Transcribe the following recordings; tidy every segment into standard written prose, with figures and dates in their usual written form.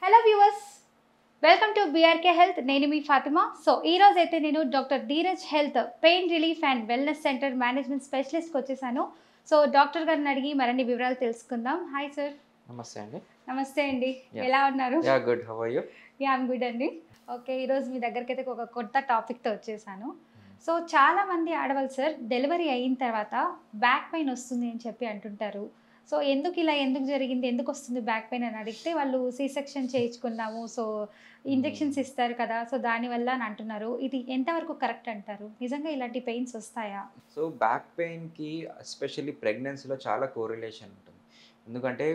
Hello viewers, welcome to BRK health. నేను మీ Fatima. So ఈ రోజు అయితే నేను doctor Dheeraj health pain relief and wellness centre management స్పెషలిస్ట్కి వచ్చేసాను. సో డాక్టర్ గారిని అడిగి మరిన్ని వివరాలు తెలుసుకుందాం. Hi sir. నమస్తే అండి. నమస్తే అండి. యాహ్! ఎలా ఉన్నారు? Good. How are you? I'm good అండి. ఓకే, ఈరోజు మీ దగ్గరికి అయితే ఒక కొత్త టాపిక్తో వచ్చేసాను. సో చాలామంది ఆడవాళ్ళు సార్ డెలివరీ అయిన తర్వాత బ్యాక్ పెయిన్ వస్తుంది అని చెప్పి అంటుంటారు. సో ఎందుకు జరిగింది, ఎందుకు వస్తుంది బ్యాక్ పెయిన్ అని అడిగితే వాళ్ళు సి సెక్షన్ చేయించుకున్నాము, సో ఇంజెక్షన్స్ ఇస్తారు కదా, సో దానివల్ల అని అంటున్నారు. ఇది ఎంతవరకు కరెక్ట్ అంటారు? నిజంగా ఇలాంటి పెయిన్స్ వస్తాయా? సో బ్యాక్ పెయిన్‌కి ఎస్పెషల్లీ ప్రెగ్నెన్సీలో చాలా కోరిలేషన్ ఉంటుంది. ఎందుకంటే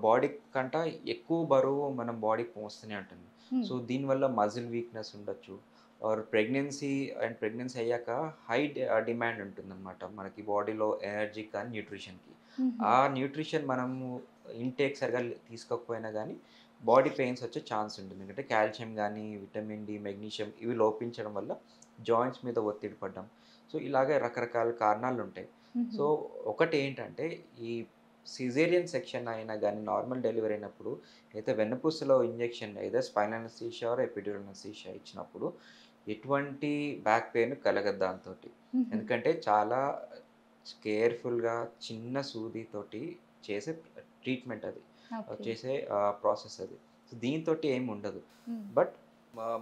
బాడీ కంట ఎక్కువ బరువు మనం బాడీకి మోస్తూనే ఉంటుంది. హ్మ్. సో దీనివల్ల మజిల్ వీక్‌నెస్ ఉండొచ్చు. ఆర్ ప్రెగ్నెన్సీ అయ్యాక హై డిమాండ్ ఉంటుందన్నమాట. మనకి బాడీలో ఎనర్జీకి కానీ, న్యూట్రిషన్‌కి. హుహు. ఆ న్యూట్రిషన్ మనము ఇంటేక్ సరిగ్గా తీసుకోకపోయినా గానీ బాడీ పెయిన్స్ వచ్చే ఛాన్స్ ఉంటుంది. ఎందుకంటే కాల్షియం గానీ, విటమిన్ డి, మెగ్నీషియం ఇవి లోపించడం వల్ల జాయింట్స్ మీద ఒత్తిడి పడడం. సో ఇలాగే రకరకాల కారణాలుంటాయి. హుహు. సో ఒకటేంటంటే ఈ సిజేరియన్ సెక్షన్ అయినా గానీ, నార్మల్ డెలివరీ అయినప్పుడు అయితే వెన్నుపూసలో injection either spinal anaesthesia or epidural anaesthesia ఇచ్చినప్పుడు ఎటువంటి బ్యాక్ పెయిన్ కలగదు దాంతోటి. హుహు. ఎందుకంటే చాలా కేర్‌ఫుల్‌గా చిన్న సూదితోటి చేసే ట్రీట్మెంట్ అది. ఓకే. చేసే ప్రాసెస్ అది. సో దీనితోటి ఏముండదు. హ్మ్. బట్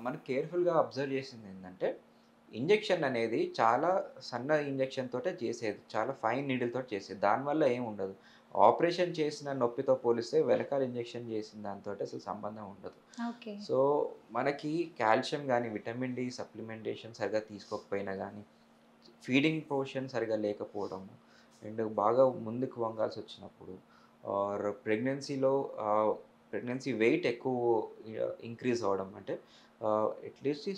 మనం కేర్‌ఫుల్‌గా అబ్జర్వ్ చేసిందేంటంటే ఇంజెక్షన్ అనేది చాలా సన్న ఇంజెక్షన్ తోటే చేసేది. చాలా ఫైన్ నీడిల్ తోటి చేసేది. దానివల్ల ఏముండదు. ఆపరేషన్ చేసిన నొప్పితో పోలిస్తే వెనకాల ఇంజెక్షన్ చేసిన దానితోటి అసలు సంబంధం ఉండదు. ఓకే. సో, మనకి కాల్షియం గానీ, విటమిన్ డి సప్లిమెంటేషన్ సరిగ్గా తీసుకోకపోయినా గానీ, ఫీడింగ్ పోర్షన్ సరిగ్గా లేకపోవడము, అండ్ బాగా ముందుకు వంగాల్సొచ్చినప్పుడు ఆర్ ప్రెగ్నెన్సీ వెయిట్ ఎక్కువ ఇంక్రీజ్ అవ్వడం. అంటే at least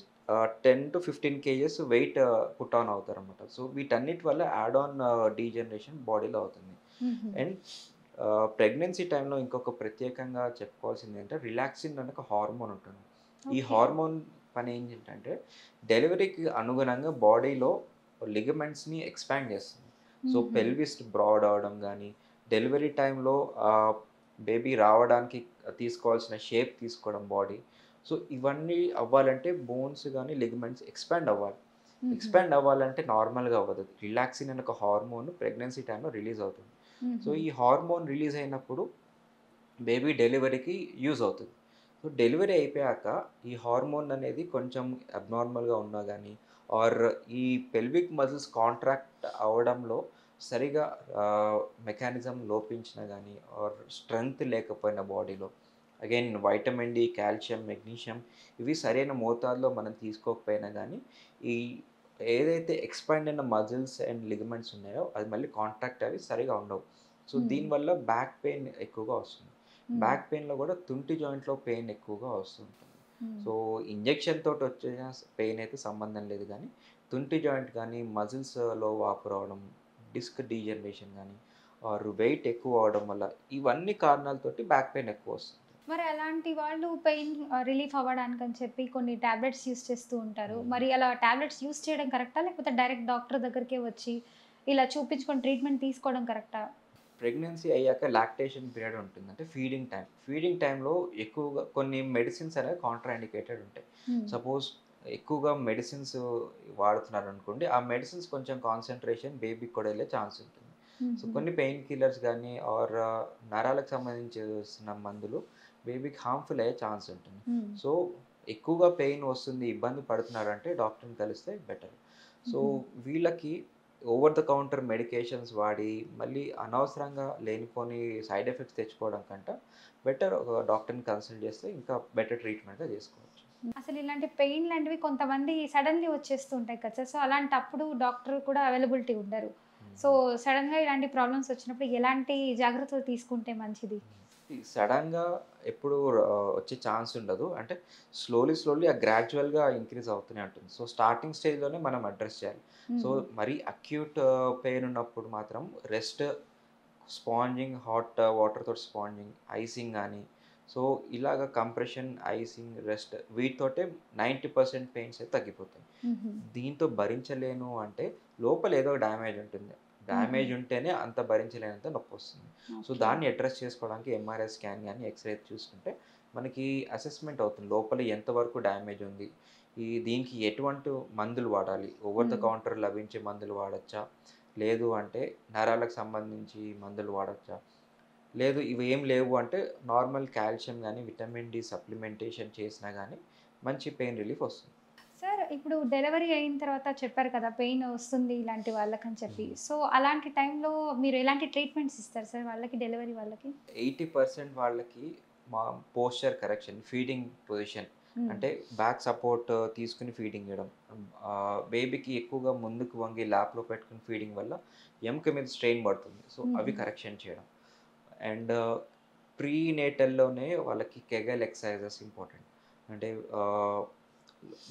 10-15 kgs weight put on అవుతారనమాట. సో, వీటన్నిటి వల్ల యాడ్ ఆన్ డీజనరేషన్ బాడీలో అవుతుంది. హుహు. అండ్ ప్రెగ్నెన్సీ టైంలో ఇంకొక ప్రత్యేకంగా చెప్పుకోవాల్సిందేంటంటే రిలాక్సిన్ అనే ఒక హార్మోన్ ఉంటుంది. ఈ ఓకే. హార్మోన్ పని ఏంటంటే డెలివరీకి అనుగుణంగా బాడీలో లిగమెంట్స్‌ని ఎక్స్‌పాండ్ చేస్తుంది. సో, హుహు. పెల్విస్ బ్రాడ్ అవ్వడం గానీ, డెలివరీ టైంలో బేబీ రావడానికి తీసుకోవాల్సిన షేప్ తీసుకోవడం బాడీ. సో, ఇవన్నీ అవ్వాలంటే బోన్స్ గానీ, లిగమెంట్స్ ఎక్స్‌పాండ్ అవ్వాలి. హుహు. ఎక్స్‌పాండ్ అవ్వాలంటే నార్మల్‌గా అవ్వదు. రిలాక్సిన్ అనే ఒక హార్మోన్ ప్రెగ్నెన్సీ టైంలో రిలీజ్ అవుతుంది. సో, హుహు. ఈ హార్మోన్ రిలీజ్ అయినప్పుడు బేబీ డెలివరీకి యూజ్ అవుతుంది. సో, డెలివరీ అయిపోయాక ఈ హార్మోన్ అనేది కొంచెం అబ్నార్మల్‌గా ఉన్నా గానీ, ఆర్ ఈ పెల్విక్ మజిల్స్ కాంట్రాక్ట్ అవ్వడంలో సరిగా మెకానిజం లోపించినా గానీ, ఆర్ స్ట్రెంగ్త్ లేకపోయినా బాడీలో, again vitamin D, calcium, magnesium ఇవి సరైన మోతాదులో మనం తీసుకోకపోయినా గానీ, ఈ ఏదైతే ఎక్స్‌పాండ్ అయిన మజిల్స్ అండ్ లిగమెంట్స్ ఉన్నాయో అది మళ్ళీ కాంట్రాక్ట్ అవి సరిగా ఉండవు. సో, హ్మ్. దీనివల్ల బ్యాక్ పెయిన్ ఎక్కువగా వస్తుంది. హ్మ్. బ్యాక్ పెయిన్‌లో గూడా తుంటి జాయింట్‌లో పెయిన్ ఎక్కువగా వస్తుంటుంది. హ్మ్. సో, ఇంజెక్షన్ తోటొచ్చే పెయిన్ అయితే సంబంధం లేదు గానీ, తుంటి జాయింట్ గానీ, మజిల్స్‌లో వాపు రావడం, డిస్క్ డీజనరేషన్ గానీ, ఆర్ వెయిట్ ఎక్కువ అవ్వడం వల్ల ఇవన్నీ కారణాలతోటి బ్యాక్ పెయిన్ ఎక్కువొస్తుంది. మరి అలాంటి వాళ్ళు పెయిన్ రిలీఫ్ అవ్వడానికని చెప్పి కొన్ని టాబ్లెట్స్ యూజ్ చేస్తూ ఉంటారు. హ్మ్. మరి అలా టాబ్లెట్స్ యూజ్ చేయడం కరెక్టా? లేకపోతే డైరెక్ట్ డాక్టర్ దగ్గరికే వచ్చి ఇలా చూపించుకొని ట్రీట్మెంట్ తీసుకోవడం కరెక్టా? ప్రెగ్నెన్సీ అయ్యాక లాక్టేషన్ పీరియడ్ ఉంటుంది. అంటే ఫీడింగ్ టైమ్. ఫీడింగ్ టైమ్‌లో ఎక్కువగా కొన్ని మెడిసిన్స్ అనేవి కాంట్రా ఇండికేటెడ్ ఉంటాయి. హ్మ్. సపోజ్ ఎక్కువగా మెడిసిన్స్ వాడుతున్నారనుకోండి, ఆ మెడిసిన్స్ కొంచెం కాన్సంట్రేషన్ బేబీకి కూడా వెళ్ళే ఛాన్స్ ఉంటుంది. సో, హుహు. కొన్ని పెయిన్ కిల్లర్స్ గానీ ఆర్ నరాలకు సంబంధించిన మందులు బేబీకి హార్మ్‌ఫుల్ అయ్యే ఛాన్స్ ఉంటుంది. హ్మ్. సో, ఎక్కువగా పెయిన్ వస్తుంది, ఇబ్బంది పడుతున్నారంటే డాక్టర్‌ని కలిస్తే బెటర్. సో, హుహు. వీళ్ళకి ఓవర్ ద కౌంటర్ మెడికేషన్స్ వాడి, మళ్ళీ అనవసరంగా లేనిపోని సైడ్ ఎఫెక్ట్స్ తెచ్చుకోవడం కంట బెటర్ ఒక డాక్టర్‌ని కన్సల్ట్ చేస్తే ఇంకా బెటర్ ట్రీట్మెంట్‌గా చేసుకోవచ్చు. అసలు ఇలాంటి పెయిన్ లాంటివి కొంతమంది సడెన్‌లీ వచ్చేస్తూ ఉంటాయి కదా సార్! సో, అలాంటప్పుడు డాక్టర్ కూడా అవైలబిలిటీ ఉండరు. సో, హుహు. సడెన్‌గా ఇలాంటి ప్రాబ్లమ్స్ వచ్చినప్పుడు ఎలాంటి జాగ్రత్తలు తీసుకుంటే మంచిది? ఈ సడెన్‌గా ఎప్పుడు వచ్చే ఛాన్స్ ఉండదు. అంటే స్లోలీ గ్రాడ్యుయల్‌గా ఇంక్రీజ్ అవుతూనే ఉంటుంది. సో, స్టార్టింగ్ స్టేజ్‌లోనే మనం అడ్రెస్ చేయాలి. సో, హ్మ్. మరీ అక్యూట్ పెయిన్ ఉన్నప్పుడు మాత్రం రెస్ట్, స్పాంజింగ్, హాట్ వాటర్‌తోటి స్పాంజింగ్, ఐసింగ్ గాని, సో, ఇలాగ కంప్రెషన్, ఐసింగ్, రెస్ట్ వీటితోటే 90% పెయిన్స్ అయితే తగ్గిపోతాయి. హుహు. దీంతో భరించలేను అంటే లోపల ఏదో డ్యామేజ్ ఉంటుంది. హుహు. డ్యామేజ్ ఉంటేనే అంత భరించలేనంత నొప్పొస్తుంది. So, okay. దాన్ని అడ్రెస్ చేసుకోవడానికి ఎంఆర్ఐ స్కాన్ గాని, ఎక్స్‌రే చూసుకుంటే మనకి అసెస్మెంట్ అవుతుంది లోపల ఎంతవరకు డ్యామేజ్ ఉంది, దీనికి ఎటువంటి మందులు వాడాలి, ఓవర్ ద హ్మ్. కౌంటర్ లభించే మందులు వాడచ్చా, లేదు అంటే నరాలకు సంబంధించి మందులు వాడచ్చా, లేదు ఇవి ఏం లేవు అంటే నార్మల్ కాల్షియం కానీ విటమిన్ డి సప్లిమెంటేషన్ చేసినా కానీ మంచి పెయిన్ రిలీఫ్ వస్తుంది. సార్ ఇప్పుడు డెలివరీ అయిన తర్వాత చెప్పారు కదా! పెయిన్ వస్తుంది ఇలాంటి వాళ్ళకని చెప్పి. హ్మ్. సో, అలాంటి టైంలో మీరు ఎలాంటి ట్రీట్మెంట్స్ ఇస్తారు సార్ వాళ్ళకి డెలివరీ వాళ్ళకి? 80% వాళ్ళకి మా పోస్చర్ కరెక్షన్, ఫీడింగ్ పొజిషన్ హ్మ్. అంటే బ్యాక్ సపోర్ట్ తీసుకొని ఫీడింగ్ ఇవ్వడం. బేబీకి ఎక్కువగా ముందుకు వంగి ల్యాప్‌లో పెట్టుకొని ఫీడింగ్ వల్ల ఎముక మీద స్ట్రెయిన్ పడుతుంది. సో, అవి హుహు. కరెక్షన్ చేయడం. అండ్ ప్రీ నేటల్‌లోనే వాళ్ళకి కెగెల్ ఎక్సర్సైజెస్ ఇంపార్టెంట్. అంటే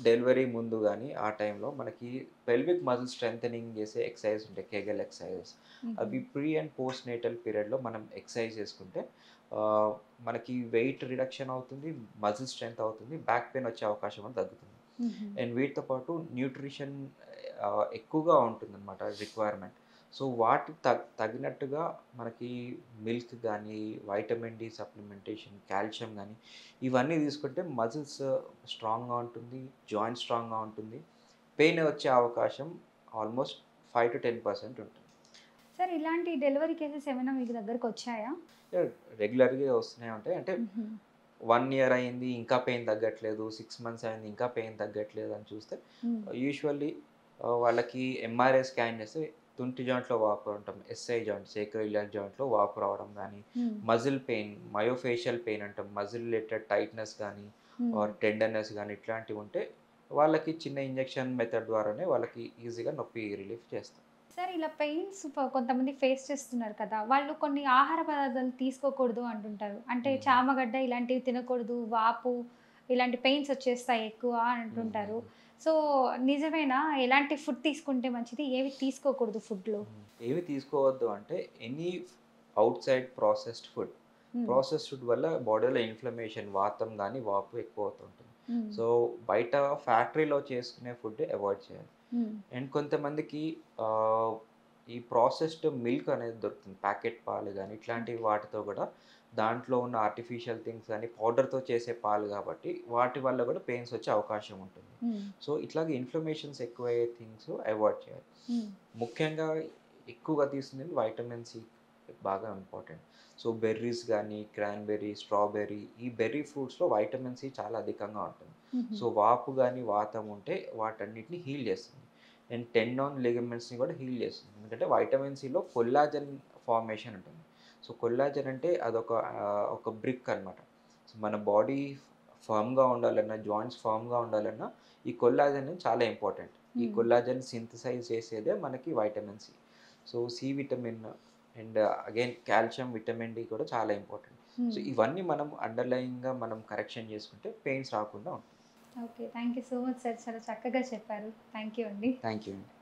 డెలివరీ ముందు గాని, ఆ టైంలో మనకి పెల్విక్ మజిల్ స్ట్రెంథెనింగ్ చేసే ఎక్సర్సైజ్ ఉంటాయి. Kegel exercises. హుహు. అవి ప్రీ అండ్ పోస్ట్ నేటల్ పీరియడ్‌లో మనం ఎక్సర్సైజ్ చేసుకుంటే మనకి వెయిట్ రిడక్షన్ అవుతుంది, మజిల్ స్ట్రెంత్ అవుతుంది, బ్యాక్ పెయిన్ వచ్చే అవకాశం కూడా తగ్గుతుంది. హుహు. అండ్ వీటితో పాటు న్యూట్రిషన్ ఎక్కువగా ఉంటుందన్నమాట రిక్వైర్మెంట్. సో, వాటికి తగినట్టుగా మనకి మిల్క్ గానీ, వైటమిన్ డి సప్లిమెంటేషన్, కాల్షియం గానీ, ఇవన్నీ తీసుకుంటే మజిల్స్ స్ట్రాంగ్‌గా ఉంటుంది, జాయింట్ స్ట్రాంగ్‌గా ఉంటుంది. పెయిన్ వచ్చే అవకాశం ఆల్మోస్ట్ 5-10% ఉంటుంది. సార్ ఇలాంటి డెలివరీ కేసెస్ ఏమైనా మీకు దగ్గరకొచ్చాయా? రెగ్యులర్‌గా వస్తూనే ఉంటాయి. అంటే హుహు. 1 ఇయర్ అయింది ఇంకా పెయిన్ తగ్గట్లేదు, 6 మంత్స్ అయింది ఇంకా పెయిన్ తగ్గట్లేదు అని చూస్తే హ్మ్. యూజువల్లీ వాళ్ళకి ఎంఆర్ఐ స్కాన్ చేస్తే తుంటి జాయింట్‌లో వాపు ఉంటాం. ఎస్ఐ జాయింట్, సేక్రోయిలియర్ జాయింట్‌లో వాపు రావడం గానీ, హ్మ్. మజిల్ పెయిన్, మయోఫేషియల్ పెయిన్ అంటాం. మజిల్ రిలేటెడ్ టైట్‌నెస్ గానీ, హ్మ్. ఆర్ టెండర్‌నెస్ గానీ ఇట్లాంటివి ఉంటే వాళ్ళకి చిన్న ఇంజెక్షన్ మెథడ్ ద్వారానే వాళ్ళకి ఈజీగా నొప్పి రిలీఫ్ చేస్తాం. సార్ ఇలా పెయిన్స్ కొంతమంది ఫేస్ చేస్తున్నారు కదా! వాళ్ళు కొన్ని ఆహార పదార్థాలు తీసుకోకూడదు అంటుంటారు. అంటే హ్మ్. చామగడ్డ ఇలాంటివి తినకూడదు, వాపు ఇలాంటి పెయిన్స్ వచ్చేస్తాయి ఎక్కువ అని హ్మ్. అంటుంటారు. హ్మ్. సో, నిజమేనా? ఎలాంటి ఫుడ్ తీసుకుంటే మంచిది? ఏవి తీసుకోకూడదు ఫుడ్‌లో? ఏవి తీసుకోవద్దు అంటే ఎనీ ఔట్‌సైడ్ ప్రాసెస్డ్ ఫుడ్. హ్మ్. ప్రాసెస్డ్ ఫుడ్ వల్ల బాడీలో ఇన్‌ఫ్లమేషన్, వాతం గానీ, వాపు ఎక్కువవుతుంటుంది. హ్మ్. సో, బయట ఫ్యాక్టరీలో చేసుకునే ఫుడ్ అవాయిడ్ చేయాలి. హ్మ్. అండ్ కొంతమందికి ఆహ్, ఈ ప్రాసెస్డ్ మిల్క్ అనేది దొరుకుతుంది. ప్యాకెట్ పాలు గానీ, ఇట్లాంటి ఓకే. వాటితో గూడా దాంట్లో ఉన్న ఆర్టిఫిషియల్ థింగ్స్ గానీ, పౌడర్‌తో చేసే పాలు గాబట్టి, వాటి వల్ల గూడా పెయిన్స్ వచ్చే అవకాశం ఉంటుంది. హ్మ్. సో, ఇట్లాగే ఇన్‌ఫ్లమేషన్స్ ఎక్కువయ్యే థింగ్స్ అవాయిడ్ చేయాలి. హ్మ్. ముఖ్యంగా ఎక్కువగా తీసుకునేది వైటమిన్ సి బాగా ఇంపార్టెంట్. సో, బెర్రీస్ గానీ, క్రాన్‌బెర్రీ, స్ట్రాబెర్రీ ఈ బెర్రీ ఫ్రూట్స్‌లో వైటమిన్ సి చాలా అధికంగా ఉంటుంది. హుహు. సో, వాపు గానీ, వాతం ఉంటే వాటన్నిటిని హీల్ చేస్తుంది. అండ్ టెండాన్ లిగమెంట్స్‌ని కూడా హీల్ చేస్తుంది. ఎందుకంటే వైటమిన్ సిలో కొల్లాజెన్ ఫార్మేషన్ ఉంటుంది. సో, కొల్లాజెన్ అంటే అదొక ఒక బ్రిక్ అనమాట. సో, మన బాడీ ఫర్మ్‌గా ఉండాలన్నా, జాయింట్స్ ఫర్మ్‌గా ఉండాలన్నా ఈ కొల్లాజెన్ చాలా ఇంపార్టెంట్. ఈ హ్మ్. కొల్లాజెన్ సింథసైజ్ చేసేదే మనకి vitamin C. So, C vitamin and again calcium, vitamin D కూడా చాలా ఇంపార్టెంట్. సో, హ్మ్. ఇవన్నీ మనం అండర్‌లయింగ్‌గా మనం కరెక్షన్ చేసుకుంటే పెయిన్స్ రాకుండా ఉంటుంది. Okay. Thank you so much sir. చాలా చక్కగా చెప్పారు. థాంక్ యూ అండి. థాంక్ యూ అండి.